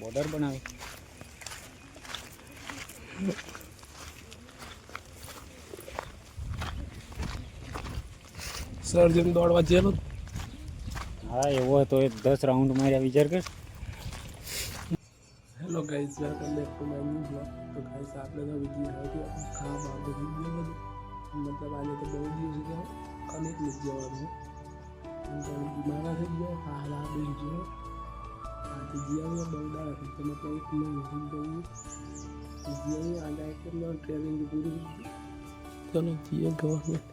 Border બનાવે સર્જન દોડવા જેલો હા એવો તો 10 રાઉન્ડ માર્યા વિચાર કર hello guys welcome back to my new blog તો ગાઈઝ આપણે તો વિડીયો આવ્યો ખાવા બાબતે વિડીયો બધું મતલબ આજે તો બહુ દિવસ ગયો અનેક મિસ જવાનું છે બીમાર થઈ ગયો હાલ આ બેસી ગયો આજે જીઆવીએ બહુ દાડા થઈ તો મતલબ એક મહિનો થઈ ગયું જીઆવીએ આજે એક ટ્રેનિંગ પૂરી ચલો જીએ ગવર્મેન્ટ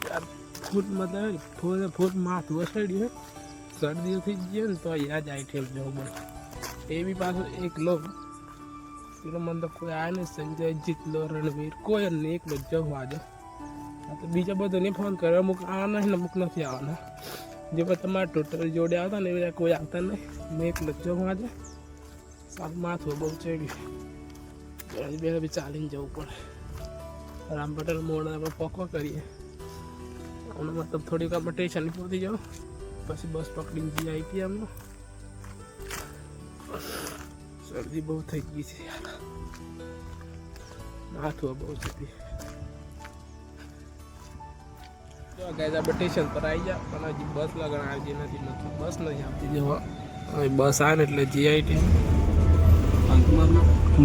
યાર ફૂટ મતલબ ફૂટ માથું વસાડ્યું શરદી થઈ ગઈ ને તો યાદ આવી ઠેલ જવું પડે એ બી પાછું એકલો પેલો મને તો કોઈ આવે ને સંજય જીતલો રણવીર કોઈ ને એકલો જ જવું આજે તો બીજા બધાને ફોન કર્યો અમુક આવવાના ને અમુક નથી આવવાના જે પણ તમારા ટોટલ જોડે આવતા ને એ કોઈ આવતા નહીં મેં એકલો જ જવું આજે સારું માથું બહુ ચડ્યું બે બી ચાલીને જવું પડે રામ પટેલ મોડ આપણે પોકો કરીએ અને મતલબ થોડીક આપણે સ્ટેશન પહોંચી જાઓ પછી બસ પકડીને જઈએ આઈટીએમમાં શરદી બહુ થઈ ગઈ છે યાર માથું બહુ જતી જો ગાઈઝ આપણે સ્ટેશન પર આવી ગયા પણ હજી બસ લગણ આવી નથી મતલબ બસ નથી આવતી જવા હવે બસ આવે ને એટલે જીઆઈટી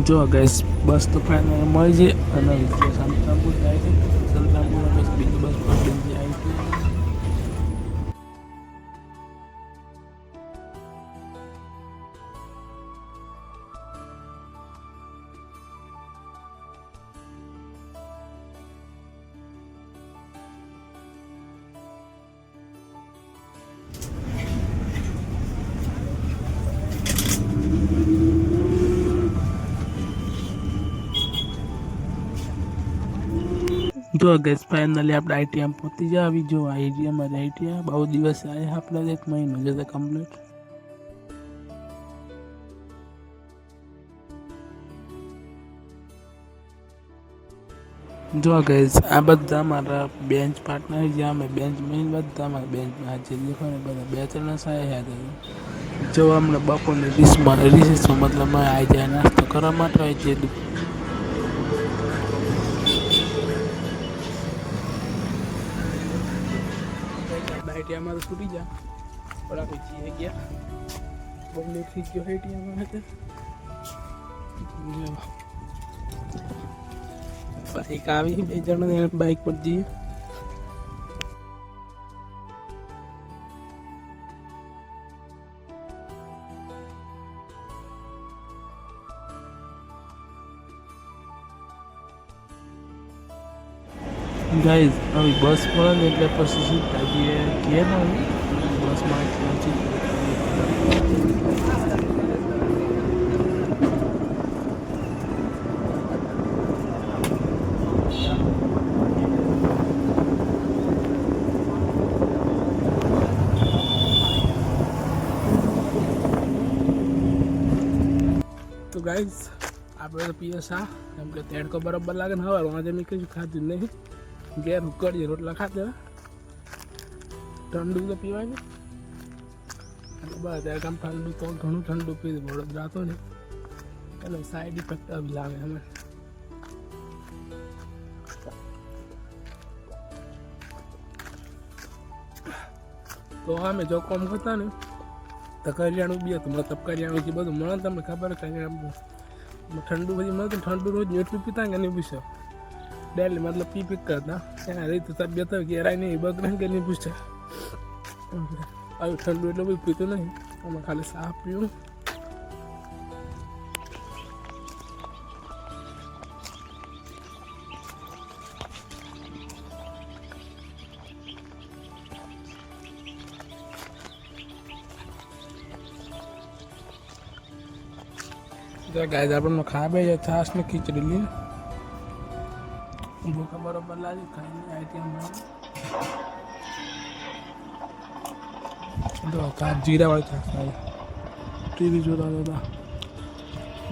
જો ગાઈઝ બસ તો ફાઇનલ મળી છે અને સંતરામપુર જાય છે સંતરામપુરમાં પછી બીજી બસ પકડીને જીઆઈટી જો ગેસ ફાઇનલી આપણે આઈટીએમ પહોંચી જાય આવી જો આઈટીએમ બહુ દિવસ આવ્યા આપણે એક મહિનો જતો કમ્પ્લીટ જો ગેસ આ બધા મારા બેન્ચ પાર્ટનર જ્યાં અમે બેન્ચ મેન બધા મારા બેન્ચમાં હાજર દેખો ને બધા બે ત્રણ સાયા હતા જો હમણાં બપોરની રિસમાં મતલબ આવી જાય નાસ્તો કરવા માટે હોય જે આઈટીઆમાં તો છૂટી જા પણ આપણે જીએ ગયા બહુ લેટ થઈ ગયો આઈટીઆમાં હતા બાઈક આવી બે જણા બાઈક પર જઈએ ગાઈઝ હવે બસ મળે ને એટલે પછી સીધા જઈએ ઘેર આવી બસમાં પહોંચી તો ગાઈઝ આપણે તો પીએસા કેમ કે તેડકો બરાબર લાગે ને હવે આજે મેં કશું ખાધું નહીં ઘેર ઉકળીએ રોટલા ખાતા ઠંડુ તો પીવાય ને અને બસ ત્યારે કામ ઠંડુ તો ઘણું ઠંડુ પીધું વડોદરા તો ને એટલે સાઈડ ઇફેક્ટ આવી લાગે અમે તો અમે જો કોમ કરતા ને તો કરિયાણું બી હતું મતલબ કરિયાણું જે બધું મળે તમને ખબર કરિયાણું ઠંડુ બધી મળતું ઠંડુ રોજ એટલું પીતા કે નહીં પૂછો ડેલી મતલબ પી કરતા એના રીતે તબિયત ઘેરાય નહીં બગડે કે નહીં પૂછે આવ્યું ઠંડુ એટલું બધું પીતું નહીં અમે ખાલી સાફ પીવું ગાય આપણને ખાવા જાય છાશ ને ખીચડી લે ભૂખા બરોબર લાગી ખાઈને આઈટીએમ જો જીરા વાળી છાશ આવે ટીવી જોતા જોતા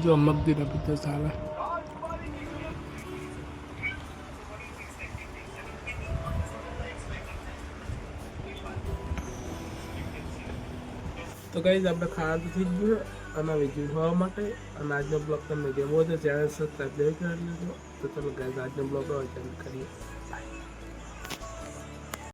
જો મગદીનો પીતો ચાલે તો ગાઈઝ આપણે ખાવાનું થઈ ગયું આના વિડીયો જોવા માટે. અને આજનો બ્લોગ તમને ગમ્યો હોય તો ચેનલ સબસ્ક્રાઈબ નહીં કરી લેજો. તો ચલો ગાઈઝ આજનો બ્લોગ હોય ચાલુ કરીએ. બાય.